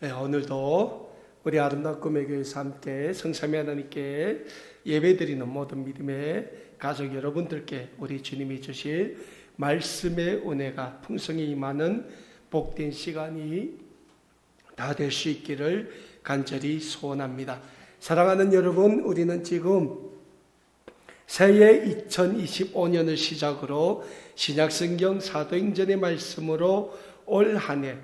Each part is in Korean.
오늘도 우리 아름다운 꿈의 교회에서 함께 성삼위 하나님께 예배드리는 모든 믿음의 가족 여러분들께 우리 주님이 주실 말씀의 은혜가 풍성히 임하는 복된 시간이 다 될 수 있기를 간절히 소원합니다. 사랑하는 여러분, 우리는 지금 새해 2025년을 시작으로 신약성경 사도행전의 말씀으로 올 한 해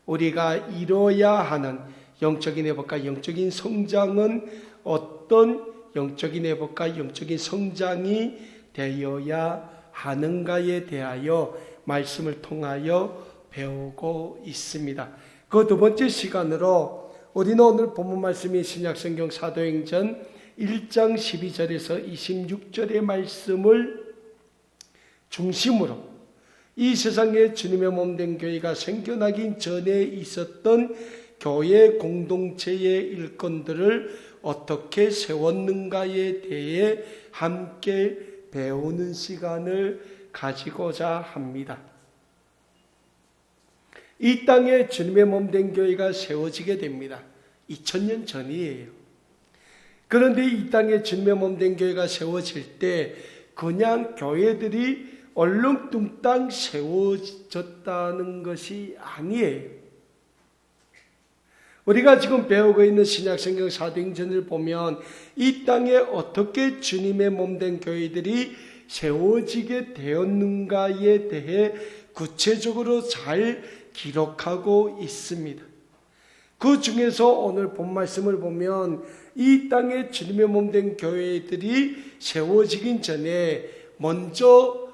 우리가 이뤄야 하는 영적인 회복과 영적인 성장은 어떤 영적인 회복과 영적인 성장이 되어야 하는가에 대하여 말씀을 통하여 배우고 있습니다. 그 두 번째 시간으로 우리는 오늘 본문 말씀이 신약성경 사도행전 1장 12절에서 26절의 말씀을 중심으로 이 세상에 주님의 몸된 교회가 생겨나기 전에 있었던 교회 공동체의 일꾼들을 어떻게 세웠는가에 대해 함께 배우는 시간을 가지고자 합니다. 이 땅에 주님의 몸된 교회가 세워지게 됩니다. 2000년 전이에요. 그런데 이 땅에 주님의 몸된 교회가 세워질 때 그냥 교회들이 얼렁뚱땅 세워졌다는 것이 아니에요. 우리가 지금 배우고 있는 신약성경 사도행전을 보면 이 땅에 어떻게 주님의 몸된 교회들이 세워지게 되었는가에 대해 구체적으로 잘 기록하고 있습니다. 그 중에서 오늘 본 말씀을 보면 이 땅에 주님의 몸된 교회들이 세워지기 전에 먼저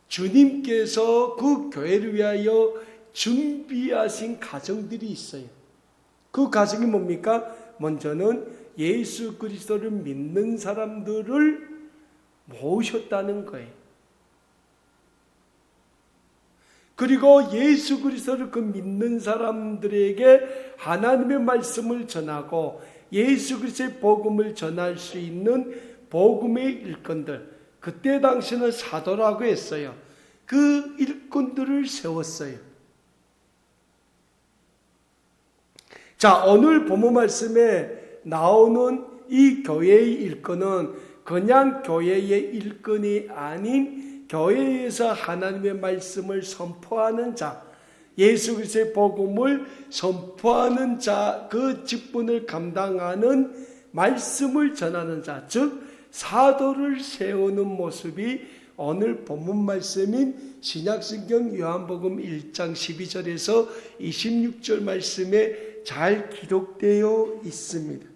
주님께서 그 교회를 위하여 준비하신 가정들이 있어요. 그 가정이 뭡니까? 먼저는 예수 그리스도를 믿는 사람들을 모으셨다는 거예요. 그리고 예수 그리스도를 그 믿는 사람들에게 하나님의 말씀을 전하고 예수 그리스도의 복음을 전할 수 있는 복음의 일꾼들, 그때 당시는 사도라고 했어요. 그 일꾼들을 세웠어요. 자, 오늘 본문 말씀에 나오는 이 교회의 일꾼은 그냥 교회의 일꾼이 아닌 교회에서 하나님의 말씀을 선포하는 자, 예수 그리스도의 복음을 선포하는 자, 그 직분을 감당하는 말씀을 전하는 자, 즉 사도를 세우는 모습이 오늘 본문 말씀인 신약성경 요한복음 1장 12절에서 26절 말씀에 잘 기록되어 있습니다.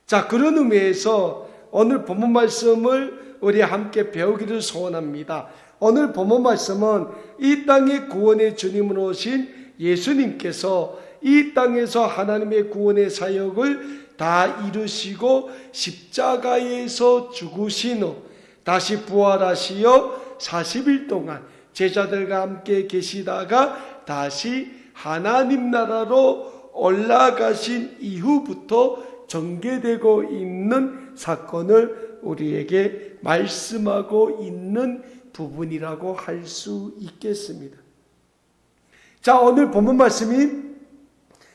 자, 그런 의미에서 오늘 본문 말씀을 우리 함께 배우기를 소원합니다. 오늘 본문 말씀은 이 땅의 구원의 주님으로 오신 예수님께서 이 땅에서 하나님의 구원의 사역을 다 이루시고 십자가에서 죽으신 후 다시 부활하시어 40일 동안 제자들과 함께 계시다가 다시 하나님 나라로 올라가신 이후부터 전개되고 있는 사건을 우리에게 말씀하고 있는 부분이라고 할 수 있겠습니다. 자, 오늘 본문 말씀이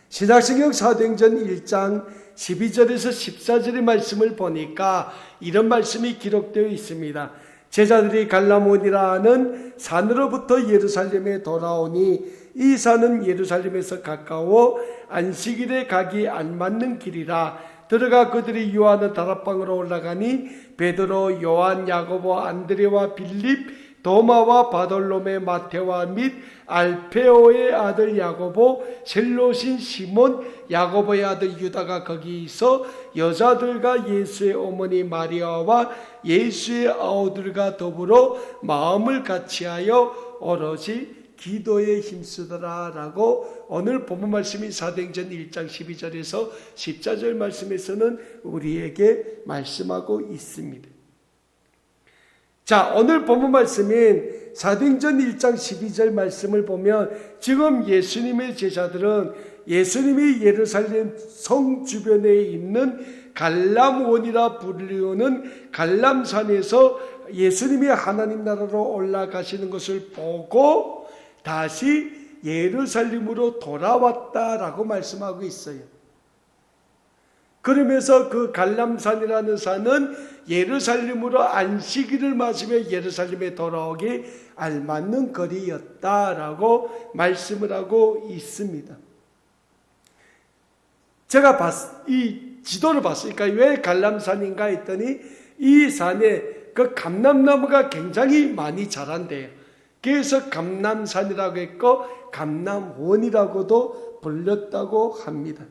신약성경 사도행전 1장 12절에서 14절의 말씀을 보니까 이런 말씀이 기록되어 있습니다. 제자들이 갈라몬이라 하는 산으로부터 예루살렘에 돌아오니 이 산은 예루살렘에서 가까워 안식일에 가기 안 맞는 길이라 들어가 그들이 유하는 다락방으로 올라가니 베드로, 요한, 야고보, 안드레와 빌립, 도마와 바돌로메, 마테와 및 알페오의 아들 야고보, 셀롯인 시몬, 야고보의 아들 유다가 거기 있어 여자들과 예수의 어머니 마리아와 예수의 아우들과 더불어 마음을 같이하여 오롯이 기도에 힘쓰더라 라고 오늘 본문 말씀이 사도행전 1장 12절에서 14절 말씀에서는 우리에게 말씀하고 있습니다. 자, 오늘 본문 말씀인 사도행전 1장 12절 말씀을 보면 지금 예수님의 제자들은 예수님이 예루살렘 성 주변에 있는 갈람원이라 불리우는 갈람산에서 예수님이 하나님 나라로 올라가시는 것을 보고 다시 예루살렘으로 돌아왔다라고 말씀하고 있어요. 그러면서 그 갈람산이라는 산은 예루살렘으로 안식일을 맞으며 예루살렘에 돌아오기 알맞는 거리였다라고 말씀을 하고 있습니다. 제가 이 지도를 봤으니까 왜 갈람산인가 했더니 이 산에 그 감람나무가 굉장히 많이 자란대요. 그래서 감람산이라고 했고 감람원이라고도 불렸다고 합니다.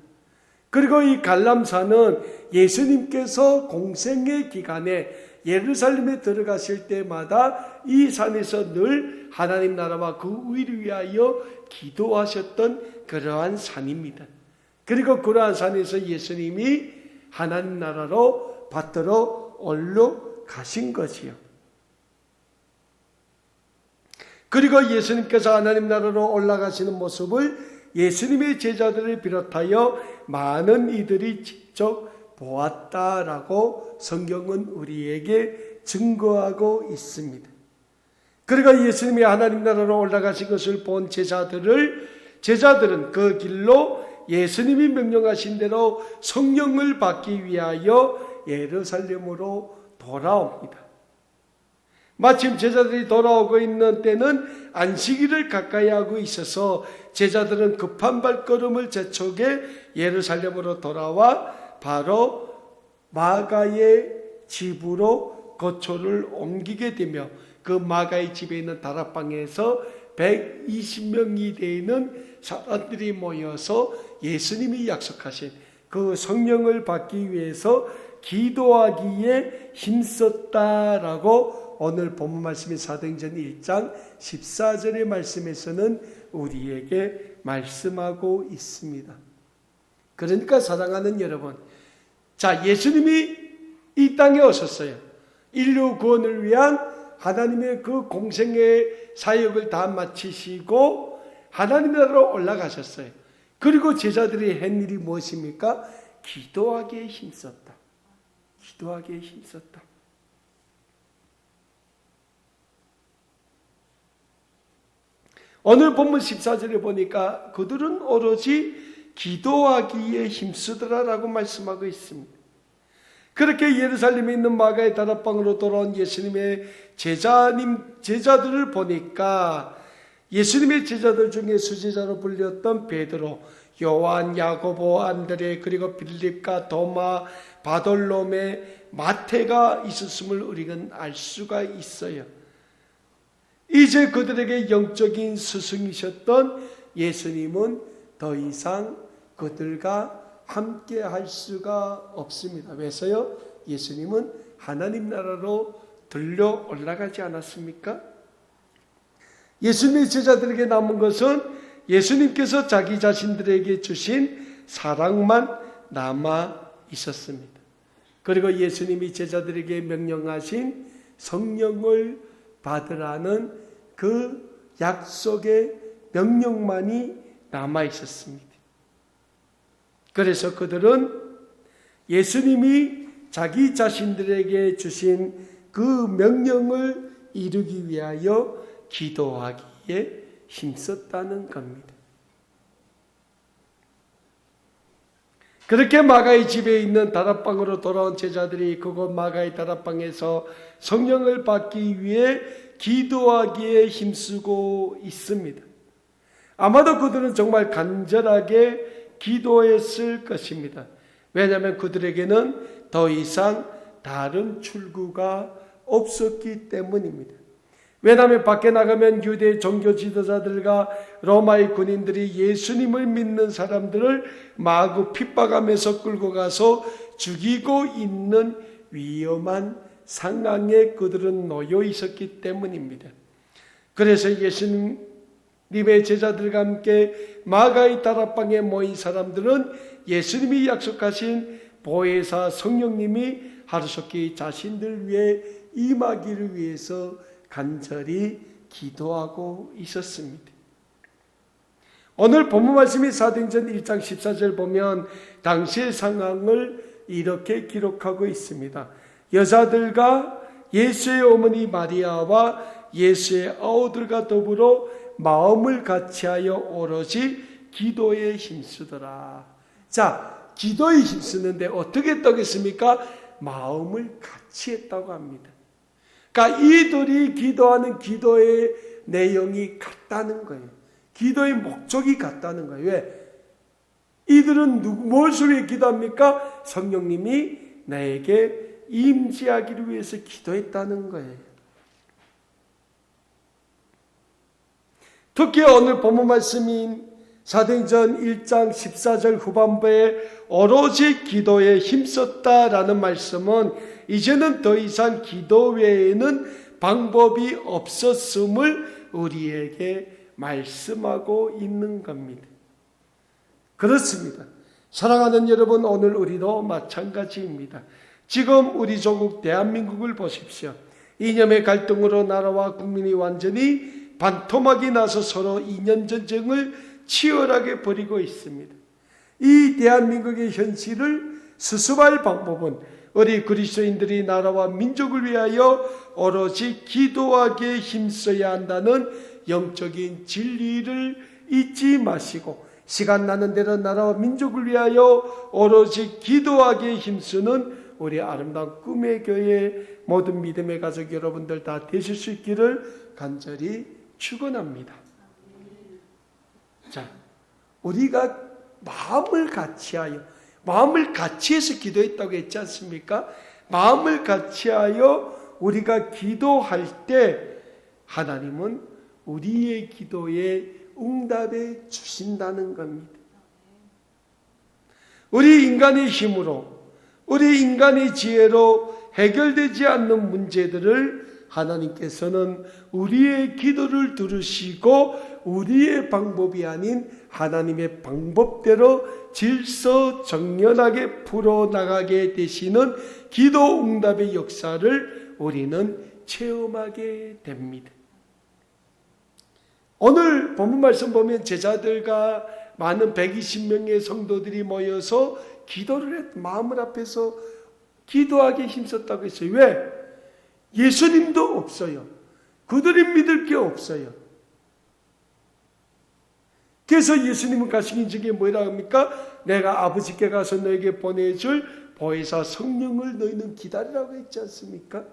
그리고 이 갈람산은 예수님께서 공생의 기간에 예루살렘에 들어가실 때마다 이 산에서 늘 하나님 나라와 그 의를 위하여 기도하셨던 그러한 산입니다. 그리고 그러한 산에서 예수님이 하나님 나라로 받들어 올라가신 것이요. 그리고 예수님께서 하나님 나라로 올라가시는 모습을 예수님의 제자들을 비롯하여 많은 이들이 직접 보았다라고 성경은 우리에게 증거하고 있습니다. 그리고 예수님이 하나님 나라로 올라가신 것을 본 제자들은 그 길로 예수님이 명령하신 대로 성령을 받기 위하여 예루살렘으로 돌아옵니다. 마침 제자들이 돌아오고 있는 때는 안식일을 가까이 하고 있어서 제자들은 급한 발걸음을 재촉해 예루살렘으로 돌아와 바로 마가의 집으로 거처를 옮기게 되며 그 마가의 집에 있는 다락방에서 120명이 되는 사람들이 모여서 예수님이 약속하신 그 성령을 받기 위해서 기도하기에 힘썼다라고 오늘 본문 말씀인 사도행전 1장 14절의 말씀에서는 우리에게 말씀하고 있습니다. 그러니까 사랑하는 여러분, 자, 예수님이 이 땅에 오셨어요. 인류 구원을 위한 하나님의 그 공생의 사역을 다 마치시고 하나님 나라로 올라가셨어요. 그리고 제자들이 한 일이 무엇입니까? 기도하기에 힘썼다. 기도하기에 힘썼다. 오늘 본문 14절에 보니까 그들은 오로지 기도하기에 힘쓰더라라고 말씀하고 있습니다. 그렇게 예루살렘에 있는 마가의 다락방으로 돌아온 예수님의 제자들을 보니까 예수님의 제자들 중에 수제자로 불렸던 베드로, 요한, 야고보, 안드레, 그리고 빌립과 도마, 바돌로메, 마태가 있었음을 우리는 알 수가 있어요. 이제 그들에게 영적인 스승이셨던 예수님은 더 이상 그들과 함께 할 수가 없습니다. 왜서요? 예수님은 하나님 나라로 들려 올라가지 않았습니까? 예수님의 제자들에게 남은 것은 예수님께서 자기 자신들에게 주신 사랑만 남아 있었습니다. 그리고 예수님이 제자들에게 명령하신 성령을 받으라는 그 약속의 명령만이 남아 있었습니다. 그래서 그들은 예수님이 자기 자신들에게 주신 그 명령을 이루기 위하여 기도하기에 힘썼다는 겁니다. 그렇게 마가의 집에 있는 다락방으로 돌아온 제자들이 그곳 마가의 다락방에서 성령을 받기 위해 기도하기에 힘쓰고 있습니다. 아마도 그들은 정말 간절하게 기도했을 것입니다. 왜냐하면 그들에게는 더 이상 다른 출구가 없었기 때문입니다. 왜냐하면 밖에 나가면 유대 종교 지도자들과 로마의 군인들이 예수님을 믿는 사람들을 마구 핍박하면서 끌고 가서 죽이고 있는 위험한 상황에 그들은 놓여 있었기 때문입니다. 그래서 예수님의 제자들과 함께 마가의 다락방에 모인 사람들은 예수님이 약속하신 보혜사 성령님이 하루속히 자신들 위해 임하기를 위해서 간절히 기도하고 있었습니다. 오늘 본문 말씀이 사도행전 1장 14절 보면 당시의 상황을 이렇게 기록하고 있습니다. 여자들과 예수의 어머니 마리아와 예수의 아우들과 더불어 마음을 같이하여 오로지 기도에 힘쓰더라. 자, 기도에 힘쓰는데 어떻게 했다겠습니까? 마음을 같이 했다고 합니다. 그러니까 이들이 기도하는 기도의 내용이 같다는 거예요. 기도의 목적이 같다는 거예요. 왜? 이들은 무엇을 위해 기도합니까? 성령님이 나에게 임재하기를 위해서 기도했다는 거예요. 특히 오늘 본문 말씀인 사도행전 1장 14절 후반부에 오로지 기도에 힘썼다라는 말씀은 이제는 더 이상 기도 외에는 방법이 없었음을 우리에게 말씀하고 있는 겁니다. 그렇습니다. 사랑하는 여러분, 오늘 우리도 마찬가지입니다. 지금 우리 조국 대한민국을 보십시오. 이념의 갈등으로 나라와 국민이 완전히 반토막이 나서 서로 이념 전쟁을 치열하게 벌이고 있습니다. 이 대한민국의 현실을 수습할 방법은 우리 그리스도인들이 나라와 민족을 위하여 오로지 기도하기에 힘써야 한다는 영적인 진리를 잊지 마시고 시간 나는 대로 나라와 민족을 위하여 오로지 기도하기에 힘쓰는 우리 아름다운 꿈의 교회 모든 믿음의 가족 여러분들 다 되실 수 있기를 간절히 축원합니다. 자, 우리가 마음을 같이하여, 마음을 같이해서 기도했다고 했지 않습니까? 마음을 같이하여 우리가 기도할 때 하나님은 우리의 기도에 응답해 주신다는 겁니다. 우리 인간의 힘으로, 우리 인간의 지혜로 해결되지 않는 문제들을 하나님께서는 우리의 기도를 들으시고 우리의 방법이 아닌 하나님의 방법대로 질서정연하게 풀어나가게 되시는 기도 응답의 역사를 우리는 체험하게 됩니다. 오늘 본문 말씀 보면 제자들과 많은 120명의 성도들이 모여서 기도를 했, 마음을 앞에서 기도하기에 힘썼다고 했어요. 왜? 예수님도 없어요. 그들이 믿을 게 없어요. 그래서 예수님은 가시긴 적에 뭐라고 합니까? 내가 아버지께 가서 너에게 보내줄 보혜사 성령을 너희는 기다리라고 했지 않습니까?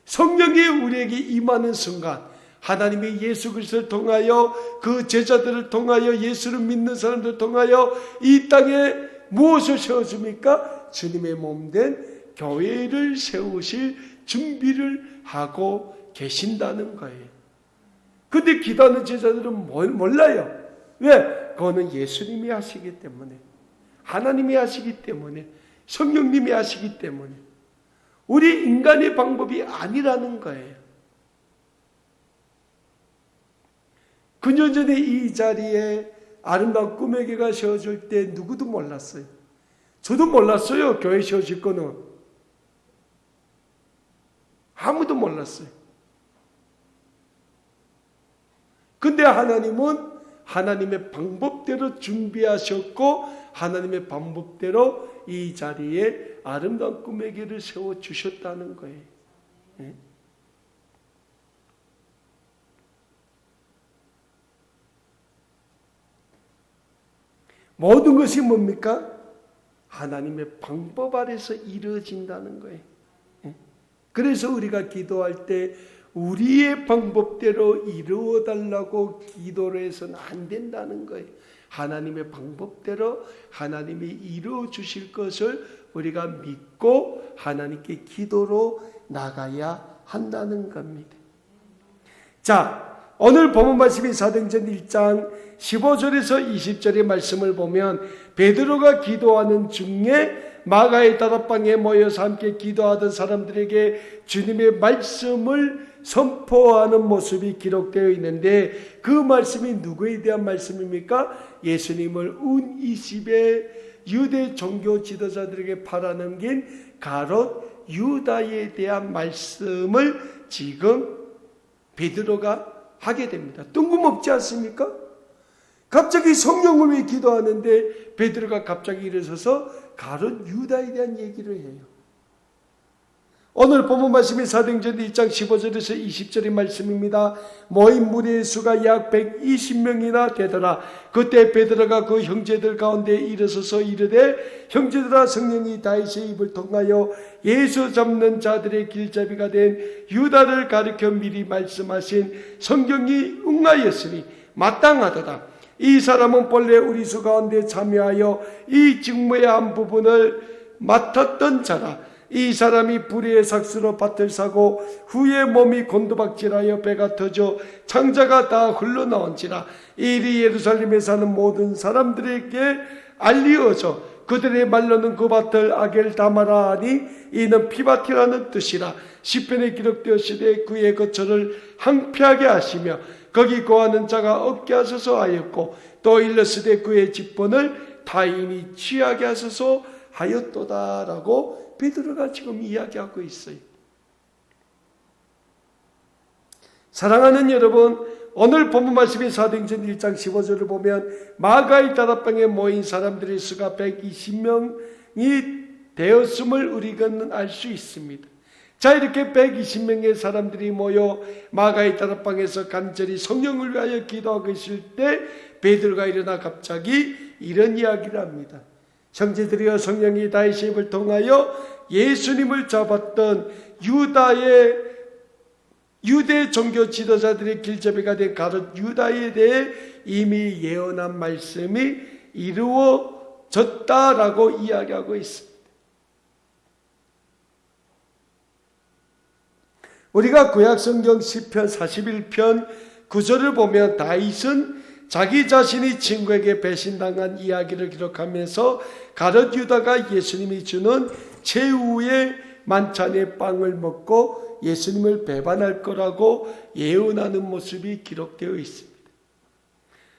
성령이 우리에게 임하는 순간 하나님이 예수 그리스도를 통하여 그 제자들을 통하여 예수를 믿는 사람들을 통하여 이 땅에 무엇을 세워줍니까? 주님의 몸된 교회를 세우실 준비를 하고 계신다는 거예요. 근데 기도하는 제자들은 몰라요. 왜? 그거는 예수님이 하시기 때문에, 하나님이 하시기 때문에, 성령님이 하시기 때문에 우리 인간의 방법이 아니라는 거예요. 9년 전에 이 자리에 아름다운 꿈의 교회가 세워질 때 누구도 몰랐어요. 저도 몰랐어요. 교회 세워질 거는. 아무도 몰랐어요. 근데 하나님은 하나님의 방법대로 준비하셨고 하나님의 방법대로 이 자리에 아름다운 꿈의 교회를 세워주셨다는 거예요. 네? 모든 것이 뭡니까? 하나님의 방법 아래서 이루어진다는 거예요. 그래서 우리가 기도할 때 우리의 방법대로 이루어달라고 기도를 해서는 안 된다는 거예요. 하나님의 방법대로 하나님이 이루어 주실 것을 우리가 믿고 하나님께 기도로 나가야 한다는 겁니다. 자, 오늘 본문 말씀인 사도행전 1장 15절에서 20절의 말씀을 보면 베드로가 기도하는 중에 마가의 다락방에 모여서 함께 기도하던 사람들에게 주님의 말씀을 선포하는 모습이 기록되어 있는데 그 말씀이 누구에 대한 말씀입니까? 예수님을 운 20의 유대 종교 지도자들에게 팔아넘긴 가롯 유다에 대한 말씀을 지금 베드로가 하게 됩니다. 뜬금없지 않습니까? 갑자기 성령을 위해 기도하는데 베드로가 갑자기 일어서서 가룟 유다에 대한 얘기를 해요. 오늘 본문 말씀이 사도행전 1장 15절에서 20절의 말씀입니다. 모인 무리의 수가 약 120명이나 되더라. 그때 베드로가 그 형제들 가운데 일어서서 이르되 형제들아, 성령이 다윗의 입을 통하여 예수 잡는 자들의 길잡이가 된 유다를 가리켜 미리 말씀하신 성경이 응하였으니 마땅하도다. 이 사람은 본래 우리 수 가운데 참여하여 이 직무의 한 부분을 맡았던 자라. 이 사람이 불의의 삭스로 밭을 사고 후에 몸이 곤두박질하여 배가 터져 창자가 다 흘러나온지라. 이 일이 예루살렘에 사는 모든 사람들에게 알리어져 그들의 말로는 그 밭을 아겔다마라 하니 이는 피밭이라는 뜻이라. 시편에 기록되었으되 그의 거처를 황폐하게 하시며 거기 거하는 자가 없게 하소서 하였고, 또 일렀으되 그의 직분을 타인이 취하게 하소서 하였도다라고 베드로가 지금 이야기하고 있어요. 사랑하는 여러분, 오늘 본문 말씀인 사도행전 1장 15절을 보면 마가의 다락방에 모인 사람들의 수가 120명이 되었음을 우리는 알 수 있습니다. 자, 이렇게 120명의 사람들이 모여 마가의 다락방에서 간절히 성령을 위하여 기도하고 있을 때 베드로가 일어나 갑자기 이런 이야기를 합니다. 형제들이여, 성령이 다윗의 입을 통하여 예수님을 잡았던 유대 종교 지도자들의 길잡이가 된 가룟 유다에 대해 이미 예언한 말씀이 이루어졌다라고 이야기하고 있습니다. 우리가 구약성경 시편 41편 9절을 보면 다윗은 자기 자신이 친구에게 배신당한 이야기를 기록하면서 가룟 유다가 예수님이 주는 최후의 만찬의 빵을 먹고 예수님을 배반할 거라고 예언하는 모습이 기록되어 있습니다.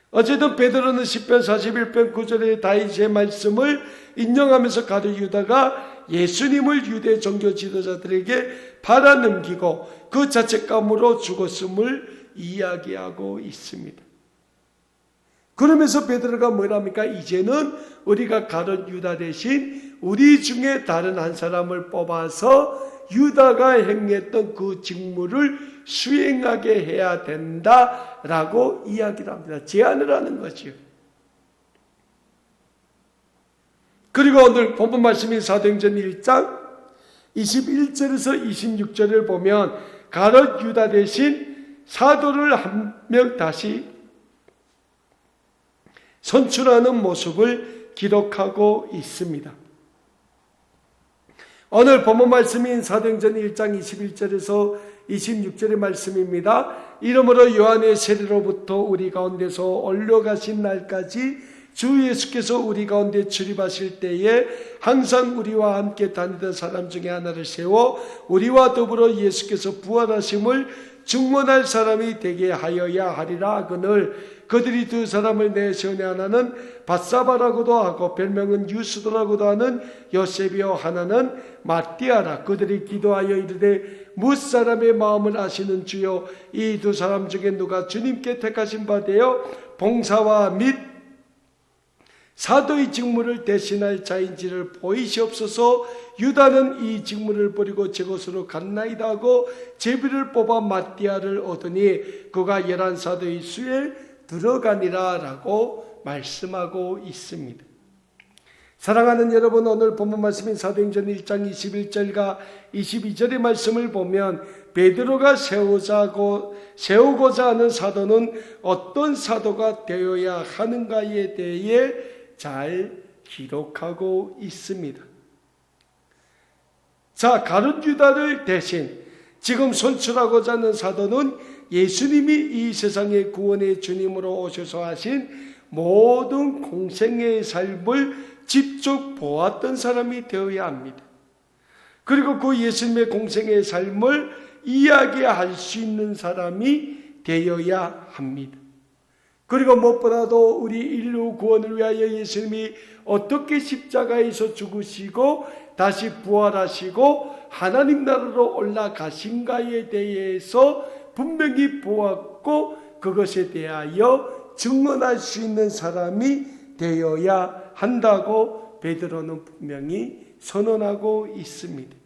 어쨌든 베드로는 시편 41편 9절의 다윗의 말씀을 인용하면서 가룟 유다가 예수님을 유대 종교 지도자들에게 팔아넘기고 그 자책감으로 죽었음을 이야기하고 있습니다. 그러면서 베드로가 뭐랍니까? 이제는 우리가 가룟 유다 대신 우리 중에 다른 한 사람을 뽑아서 유다가 행했던 그 직무를 수행하게 해야 된다라고 이야기를 합니다. 제안을 하는 거죠. 그리고 오늘 본문 말씀인 사도행전 1장 21절에서 26절을 보면 가룟 유다 대신 사도를 한 명 다시 선출하는 모습을 기록하고 있습니다. 오늘 본문 말씀인 사도행전 1장 21절에서 26절의 말씀입니다. 이러므로 요한의 세례로부터 우리 가운데서 올려가신 날까지 주 예수께서 우리 가운데 출입하실 때에 항상 우리와 함께 다니던 사람 중에 하나를 세워 우리와 더불어 예수께서 부활하심을 증언할 사람이 되게 하여야 하리라 하거늘, 그들이 두 사람을 내세우니 하나는 바사바라고도 하고 별명은 유스도라고도 하는 요셉이요 하나는 마띠아라. 그들이 기도하여 이르되 무사람의 마음을 아시는 주여, 이 두 사람 중에 누가 주님께 택하신 바 되어 봉사와 및 사도의 직무를 대신할 자인지를 보이시옵소서. 유다는 이 직무를 버리고 제 곳으로 갔나이다 하고 제비를 뽑아 마띠아를 얻으니 그가 11사도의 수에 들어가니라 라고 말씀하고 있습니다. 사랑하는 여러분, 오늘 본문 말씀인 사도행전 1장 21절과 22절의 말씀을 보면 베드로가 세우고자 하는 사도는 어떤 사도가 되어야 하는가에 대해 잘 기록하고 있습니다. 자, 가룟 유다를 대신 지금 선출하고자 하는 사도는 예수님이 이 세상의 구원의 주님으로 오셔서 하신 모든 공생의 삶을 직접 보았던 사람이 되어야 합니다. 그리고 그 예수님의 공생의 삶을 이야기할 수 있는 사람이 되어야 합니다. 그리고 무엇보다도 우리 인류 구원을 위하여 예수님이 어떻게 십자가에서 죽으시고 다시 부활하시고 하나님 나라로 올라가신가에 대해서 분명히 보았고 그것에 대하여 증언할 수 있는 사람이 되어야 한다고 베드로는 분명히 선언하고 있습니다.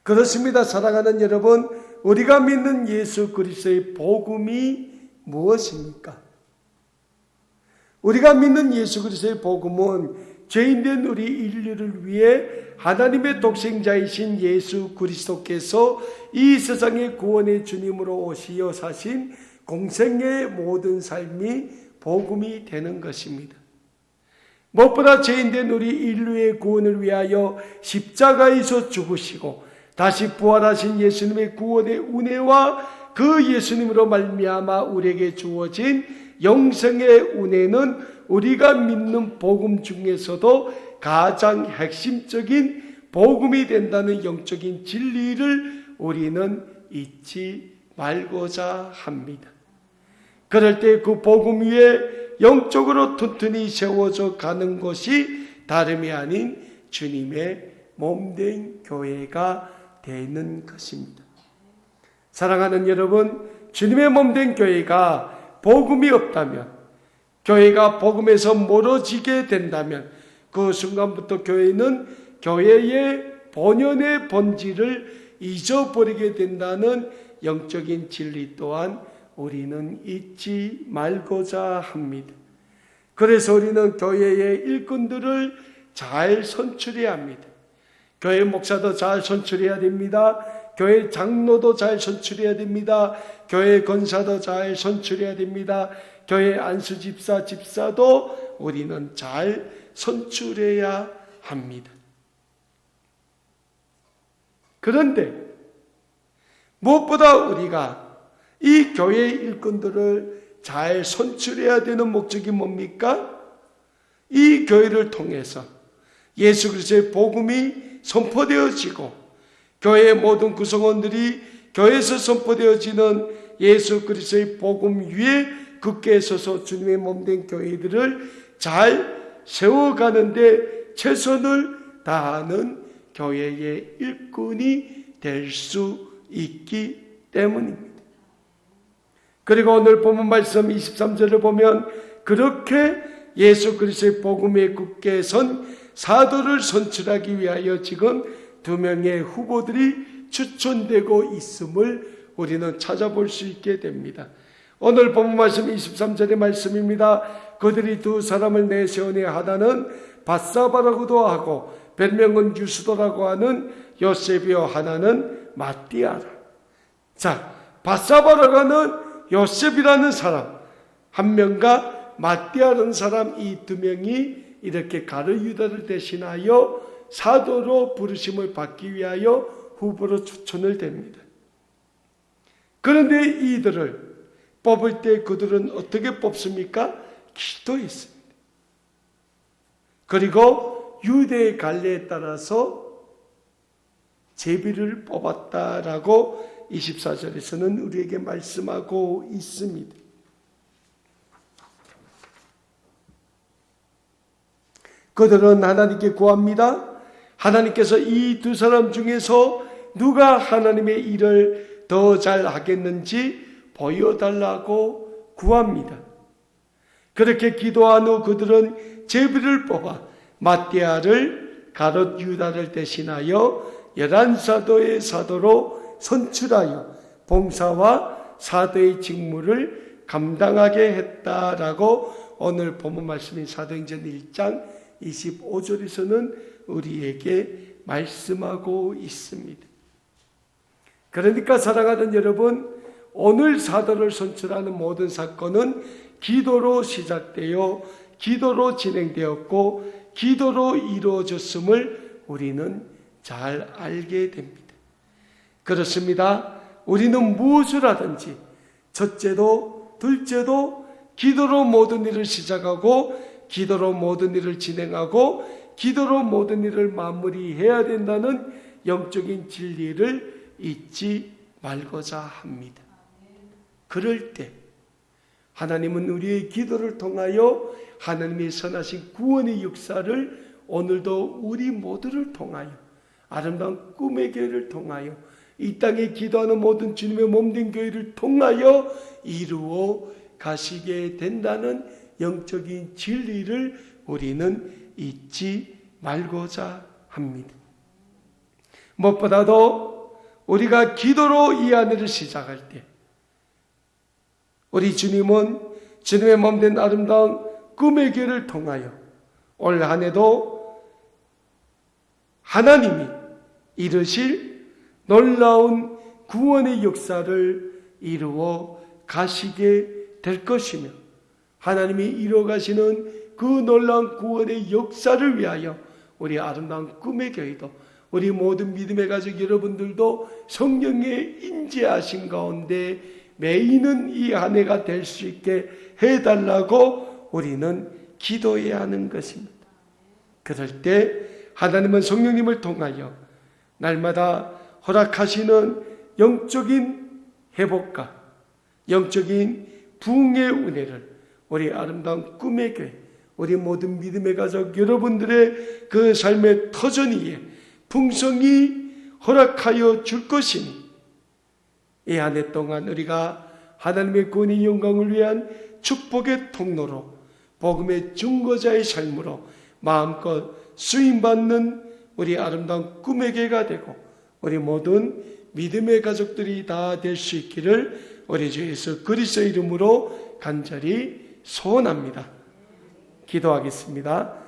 그렇습니다. 사랑하는 여러분, 우리가 믿는 예수 그리스도의 복음이 무엇입니까? 우리가 믿는 예수 그리스도의 복음은 죄인된 우리 인류를 위해 하나님의 독생자이신 예수 그리스도께서 이 세상의 구원의 주님으로 오시어 사신 공생의 모든 삶이 복음이 되는 것입니다. 무엇보다 죄인된 우리 인류의 구원을 위하여 십자가에서 죽으시고 다시 부활하신 예수님의 구원의 은혜와 그 예수님으로 말미암아 우리에게 주어진 영생의 은혜는 우리가 믿는 복음 중에서도 가장 핵심적인 복음이 된다는 영적인 진리를 우리는 잊지 말고자 합니다. 그럴 때 그 복음 위에 영적으로 튼튼히 세워져 가는 것이 다름이 아닌 주님의 몸된 교회가 되는 것입니다. 사랑하는 여러분, 주님의 몸된 교회가 복음이 없다면, 교회가 복음에서 멀어지게 된다면 그 순간부터 교회는 교회의 본연의 본질을 잊어버리게 된다는 영적인 진리 또한 우리는 잊지 말고자 합니다. 그래서 우리는 교회의 일꾼들을 잘 선출해야 합니다. 교회 목사도 잘 선출해야 됩니다. 교회 장로도 잘 선출해야 됩니다. 교회 권사도 잘 선출해야 됩니다. 교회 안수집사, 집사도 우리는 잘 선출해야 합니다. 그런데 무엇보다 우리가 이 교회의 일꾼들을 잘 선출해야 되는 목적이 뭡니까? 이 교회를 통해서 예수 그리스도의 복음이 선포되어지고 교회의 모든 구성원들이 교회에서 선포되어지는 예수 그리스도의 복음 위에 굳게 서서 주님의 몸된 교회들을 잘 세워가는데 최선을 다하는 교회의 일꾼이 될 수 있기 때문입니다. 그리고 오늘 본문 말씀 23절을 보면 그렇게 예수 그리스도의 복음에 굳게 선 사도를 선출하기 위하여 지금 2명의 후보들이 추천되고 있음을 우리는 찾아볼 수 있게 됩니다. 오늘 본문 말씀 23절의 말씀입니다. 그들이 두 사람을 내세우니 하나는 바사바라고도 하고 별명은 유스도라고 하는 요셉이요 하나는 마띠아라. 자, 바사바라고 하는 요셉이라는 사람 한 명과 마띠아라는 사람 이 2명이 이렇게 가룟 유다를 대신하여 사도로 부르심을 받기 위하여 후보로 추천을 됩니다. 그런데 이들을 뽑을 때 그들은 어떻게 뽑습니까? 기도했습니다. 그리고 유대의 관례에 따라서 제비를 뽑았다라고 24절에서는 우리에게 말씀하고 있습니다. 그들은 하나님께 구합니다. 하나님께서 이 2 사람 중에서 누가 하나님의 일을 더 잘 하겠는지 보여달라고 구합니다. 그렇게 기도한 후 그들은 제비를 뽑아 마띠아를 가롯 유다를 대신하여 11사도의 사도로 선출하여 봉사와 사도의 직무를 감당하게 했다라고 오늘 본문 말씀인 사도행전 1장 25절에서는 우리에게 말씀하고 있습니다. 그러니까 사랑하는 여러분, 오늘 사도를 선출하는 모든 사건은 기도로 시작되어 기도로 진행되었고 기도로 이루어졌음을 우리는 잘 알게 됩니다. 그렇습니다. 우리는 무엇을 하든지 첫째도 둘째도 기도로 모든 일을 시작하고 기도로 모든 일을 진행하고 기도로 모든 일을 마무리해야 된다는 영적인 진리를 잊지 말고자 합니다. 그럴 때 하나님은 우리의 기도를 통하여 하나님의 선하신 구원의 역사를 오늘도 우리 모두를 통하여 아름다운 꿈의 교회를 통하여 이 땅에 기도하는 모든 주님의 몸된 교회를 통하여 이루어 가시게 된다는 영적인 진리를 우리는 잊지 말고자 합니다. 무엇보다도 우리가 기도로 이 한 해를 시작할 때 우리 주님은 주님의 몸된 아름다운 꿈의 교회를 통하여 올 한 해도 하나님이 이루실 놀라운 구원의 역사를 이루어 가시게 될 것이며 하나님이 이루어 가시는 그 놀라운 구원의 역사를 위하여 우리 아름다운 꿈의 교회도 우리 모든 믿음의 가족 여러분들도 성령의 인재하신 가운데 매이는 이 한 해가 될 수 있게 해달라고 우리는 기도해야 하는 것입니다. 그럴 때 하나님은 성령님을 통하여 날마다 허락하시는 영적인 회복과 영적인 부흥의 은혜를 우리 아름다운 꿈의 교회, 우리 모든 믿음의 가족 여러분들의 그 삶의 터전 위에 풍성히 허락하여 줄 것이니 이 한 해 동안 우리가 하나님의 구원의 영광을 위한 축복의 통로로 복음의 증거자의 삶으로 마음껏 쓰임받는 우리 아름다운 꿈의 교회가 되고 우리 모든 믿음의 가족들이 다 될 수 있기를 우리 주 예수 그리스도의 이름으로 간절히 소원합니다. 기도하겠습니다.